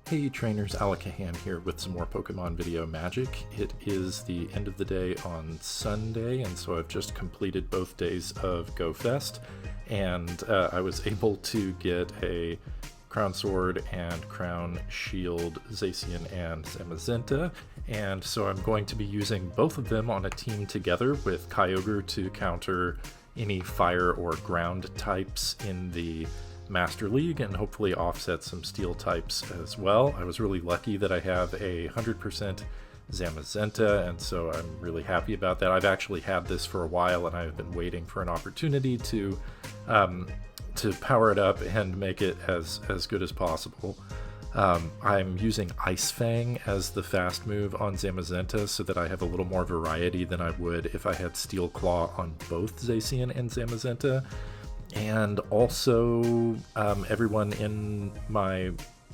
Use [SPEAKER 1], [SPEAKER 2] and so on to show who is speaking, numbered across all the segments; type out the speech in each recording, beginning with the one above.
[SPEAKER 1] Hey trainers, Alakahan here with some more Pokemon video magic. It is the end of the day on Sunday, and so I've just completed both days of Go Fest, and I was able to get a Crown Sword and Crown Shield Zacian and Zamazenta, and so I'm going to be using both of them on a team together with Kyogre to counter any fire or ground types in the Master League and hopefully offset some steel types as well. I was really lucky that I have a 100% Zamazenta, and so I'm really happy about that. I've actually had this for a while, and I've been waiting for an opportunity to power it up and make it as good as possible. I'm using Ice Fang as the fast move on Zamazenta so that I have a little more variety than I would if I had Steel Claw on both Zacian and Zamazenta. And also, everyone in my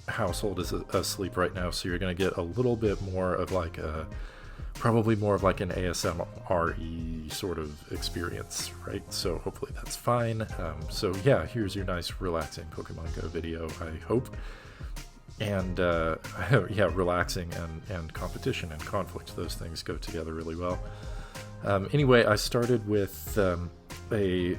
[SPEAKER 1] household is asleep right now, so you're going to get a little bit more of like probably more of like an ASMR-y sort of experience, right? So hopefully that's fine. So yeah, here's your nice relaxing Pokemon Go video, I hope. And yeah, relaxing and competition and conflict, those things go together really well. Anyway, I started with a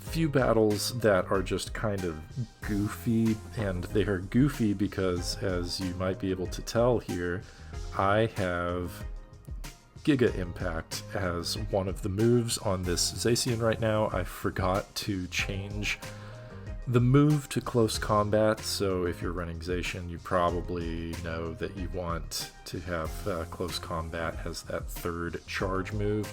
[SPEAKER 1] few battles that are just kind of goofy, and they are goofy because, as you might be able to tell here, I have Giga Impact as one of the moves on this Zacian right now. I forgot to change the move to close combat, so if you're running Zacian, you probably know that you want to have close combat as that third charge move.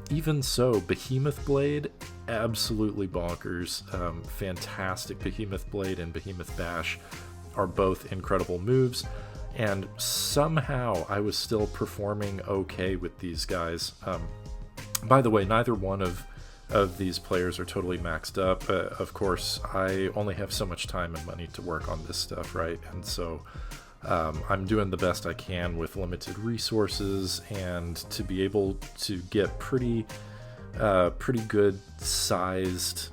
[SPEAKER 1] Even so, Behemoth Blade, absolutely bonkers. Fantastic. Behemoth Blade and Behemoth Bash are both incredible moves, and somehow I was still performing okay with these guys. By the way, neither one of these players are totally maxed up. Of course, I only have so much time and money to work on this stuff, right? And so I'm doing the best I can with limited resources, and to be able to get pretty good sized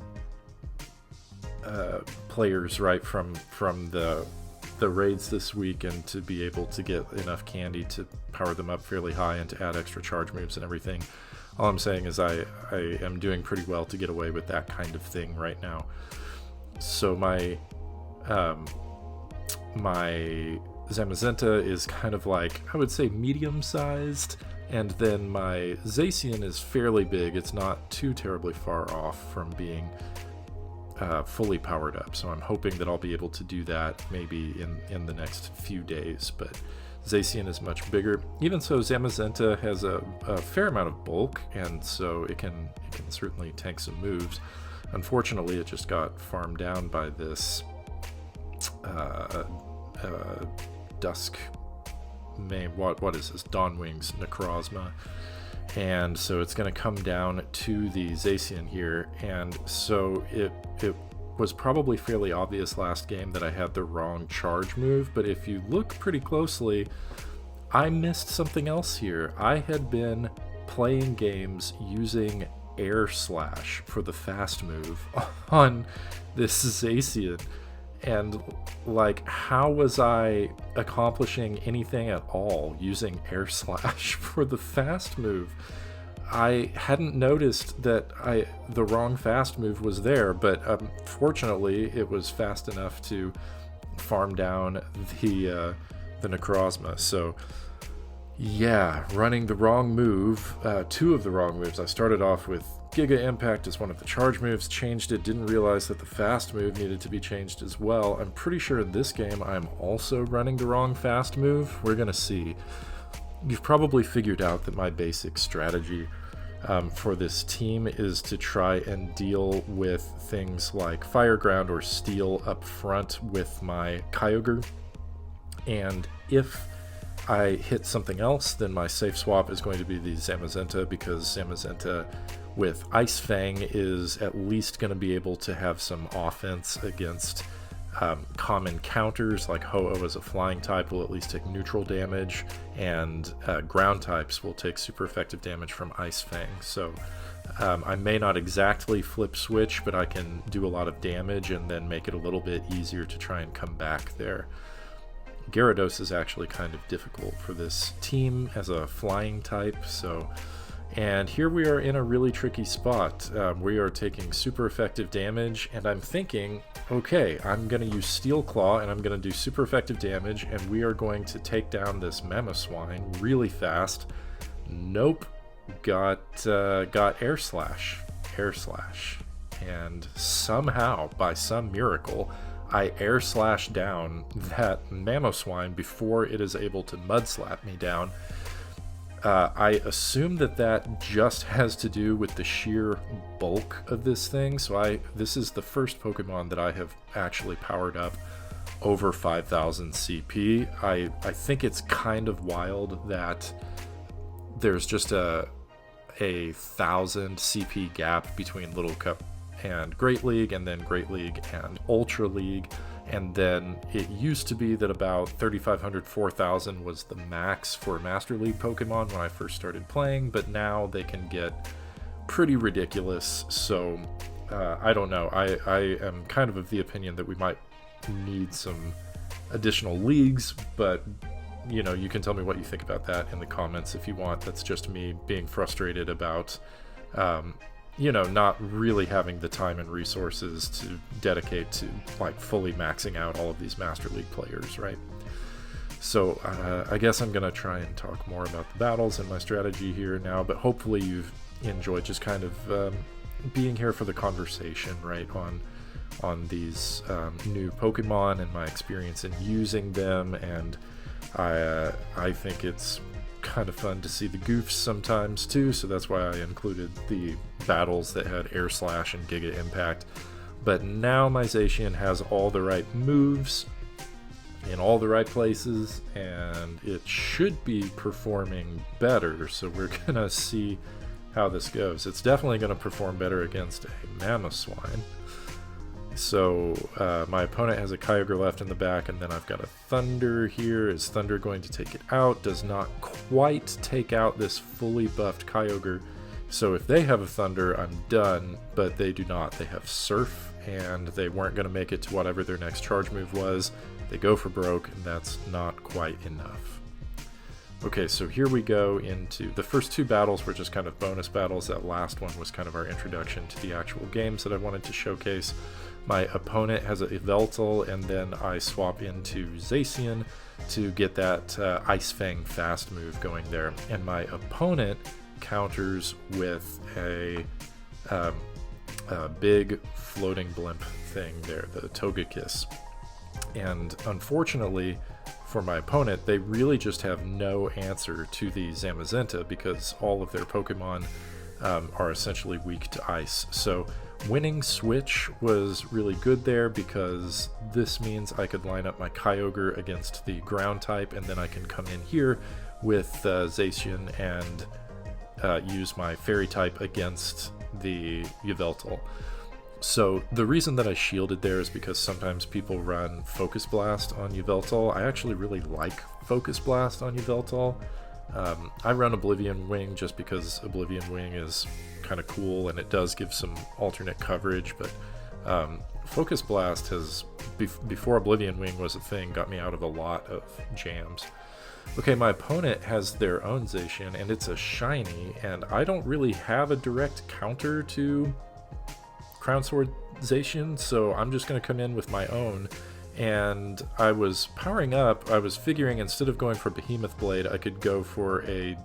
[SPEAKER 1] players right from the raids this week, and to be able to get enough candy to power them up fairly high and to add extra charge moves and everything. All I'm saying is I am doing pretty well to get away with that kind of thing right now. So my Zamazenta is kind of like, I would say, medium-sized, and then my Zacian is fairly big. It's not too terribly far off from being fully powered up, so I'm hoping that I'll be able to do that maybe in the next few days, but Zacian is much bigger. Even so, Zamazenta has a fair amount of bulk, and so it can certainly tank some moves. Unfortunately, it just got farmed down by this Dusk what is this? Dawnwing's Necrozma. And so it's going to come down to the Zacian here, and so it was probably fairly obvious last game that I had the wrong charge move, but if you look pretty closely, I missed something else here. I had been playing games using Air Slash for the fast move on this Zacian, and like, how was I accomplishing anything at all using Air Slash for the fast move? I hadn't noticed that the wrong fast move was there, but fortunately it was fast enough to farm down the Necrozma. So yeah, running the wrong move, two of the wrong moves. I started off with Giga Impact as one of the charge moves, changed it, didn't realize that the fast move needed to be changed as well. I'm pretty sure in this game I'm also running the wrong fast move. We're gonna see. You've probably figured out that my basic strategy for this team is to try and deal with things like Fire Ground or Steel up front with my Kyogre, and if I hit something else, then my safe swap is going to be the Zamazenta, because Zamazenta with Ice Fang is at least going to be able to have some offense against Common counters like Ho-Oh as a flying type will at least take neutral damage, and ground types will take super effective damage from Ice Fang. So I may not exactly flip switch, but I can do a lot of damage and then make it a little bit easier to try and come back there. Gyarados is actually kind of difficult for this team as a flying type, and here we are in a really tricky spot. We are taking super effective damage, and I'm thinking, okay, I'm going to use Steel Claw, and I'm going to do super effective damage, and we are going to take down this Mamoswine really fast. Nope. Got Air Slash, and somehow, by some miracle, I Air Slash down that Mamoswine before it is able to Mud Slap me down. I assume that just has to do with the sheer bulk of this thing. So this is the first Pokemon that I have actually powered up over 5,000 CP. I think it's kind of wild that there's just a 1,000 CP gap between Little Cup and Great League, and then Great League and Ultra League, and then it used to be that about 3,500, 4,000 was the max for Master League Pokemon when I first started playing, but now they can get pretty ridiculous. So I don't know. I am kind of the opinion that we might need some additional leagues, but you know, you can tell me what you think about that in the comments if you want. That's just me being frustrated about not really having the time and resources to dedicate to like fully maxing out all of these Master League players, right? So I guess I'm gonna try and talk more about the battles and my strategy here now, but hopefully you've enjoyed just kind of being here for the conversation, right, on these new Pokemon and my experience in using them. And I think it's kind of fun to see the goofs sometimes too, so that's why I included the battles that had Air Slash and Giga Impact. But now my Zacian has all the right moves in all the right places, and it should be performing better, so we're gonna see how this goes. It's definitely gonna perform better against a Mamoswine. So my opponent has a Kyogre left in the back, and then I've got a Thunder here. Is Thunder going to take it out? Does not quite take out this fully buffed Kyogre. So if they have a Thunder, I'm done, but they do not. They have Surf, and they weren't going to make it to whatever their next charge move was. They go for broke, and that's not quite enough. Okay, so here we go into the first two battles were just kind of bonus battles. That last one was kind of our introduction to the actual games that I wanted to showcase. My opponent has a Yveltal, and then I swap into Zacian to get that Ice Fang fast move going there. And my opponent counters with a big floating blimp thing there, the Togekiss. And unfortunately for my opponent, they really just have no answer to the Zamazenta because all of their Pokemon are essentially weak to ice. So winning switch was really good there because this means I could line up my Kyogre against the ground type, and then I can come in here with Zacian and use my fairy type against the Yveltal. So the reason that I shielded there is because sometimes people run Focus Blast on Yveltal. I actually really like Focus Blast on Yveltal. I run Oblivion Wing just because Oblivion Wing is kind of cool and it does give some alternate coverage, but Focus Blast has, before Oblivion Wing was a thing, got me out of a lot of jams. Okay, my opponent has their own Zacian, and it's a shiny, and I don't really have a direct counter to Crown Sword Zacian, so I'm just going to come in with my own. And I was powering up, I was figuring instead of going for Behemoth Blade, I could go for a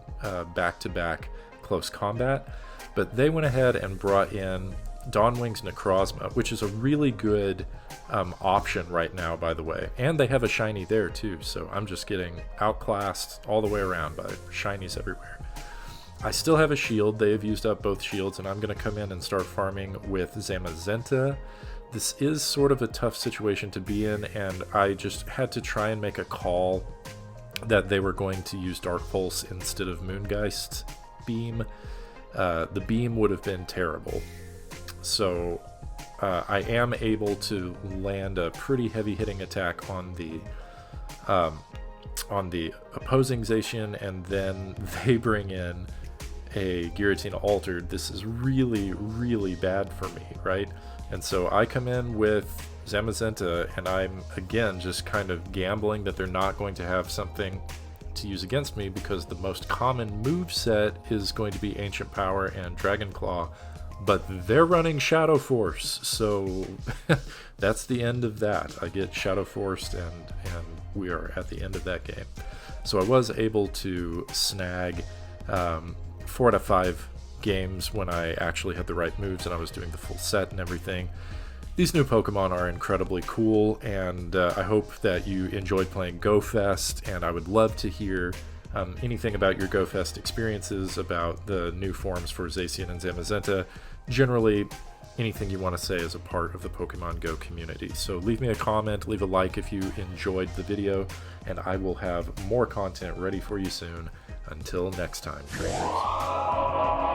[SPEAKER 1] back-to-back close combat, but they went ahead and brought in Dawnwing's Necrozma, which is a really good option right now, by the way. And they have a shiny there too, so I'm just getting outclassed all the way around by shinies everywhere. I still have a shield. They have used up both shields, and I'm going to come in and start farming with Zamazenta. This is sort of a tough situation to be in, and I just had to try and make a call that they were going to use Dark Pulse instead of Moongeist Beam. The beam would have been terrible. So I am able to land a pretty heavy hitting attack on the opposing Zacian, and then they bring in a Giratina Altered. This is really, really bad for me, right? And so I come in with Zamazenta, and I'm again just kind of gambling that they're not going to have something to use against me, because the most common move set is going to be Ancient Power and Dragon Claw, but they're running Shadow Force, so that's the end of that. I get Shadow Forced, and we are at the end of that game. So I was able to snag 4 out of 5 games when I actually had the right moves and I was doing the full set and everything. These new Pokemon are incredibly cool, and I hope that you enjoyed playing GoFest, and I would love to hear anything about your GoFest experiences, about the new forms for Zacian and Zamazenta, generally anything you want to say as a part of the Pokemon Go community. So leave me a comment, leave a like if you enjoyed the video, and I will have more content ready for you soon. Until next time, trainers.